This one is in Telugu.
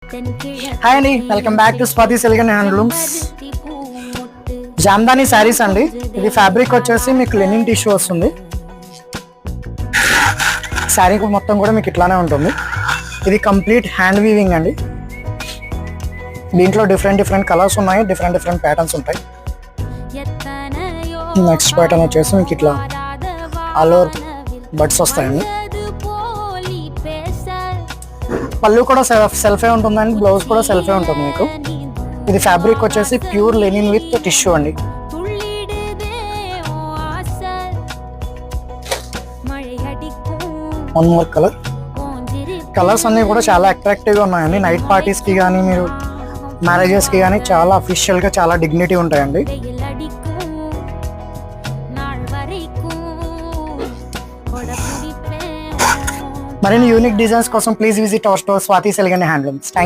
హాయ్ అండి, welcome back to Swathi silk and handlooms. Jamdani saris అండి. ఇది ఫ్యాబ్రిక్ వచ్చేసి మీకు లెనిన్ టిష్యూ వస్తుంది. శారీ మొత్తం కూడా మీకు ఇట్లానే ఉంటుంది. ఇది కంప్లీట్ హ్యాండ్ వీవింగ్ అండి. దీంట్లో డిఫరెంట్ కలర్స్ ఉన్నాయి, డిఫరెంట్ ప్యాటర్న్స్ ఉంటాయి. నెక్స్ట్ ప్యాటర్న్ వచ్చేసి మీకు ఇట్లా ఆల్ ఓవర్ బడ్స్ వస్తాయండి. పళ్ళు కూడా సెల్ఫే ఉంటుందండి, బ్లౌజ్ కూడా సెల్ఫే ఉంటుంది మీకు. ఇది ఫ్యాబ్రిక్ వచ్చేసి ప్యూర్ లెనిన్ విత్ టిష్యూ అండి. వన్ మోర్ కలర్స్ అన్నీ కూడా చాలా అట్రాక్టివ్గా ఉన్నాయండి. నైట్ పార్టీస్కి కానీ మీరు మ్యారేజెస్కి కానీ చాలా అఫీషియల్గా చాలా డిగ్నిటీ ఉంటాయండి. మరిన్ని యూనిక్ డిజైన్స్ కోసం please visit our store Swathi silk and handlooms. Thank you.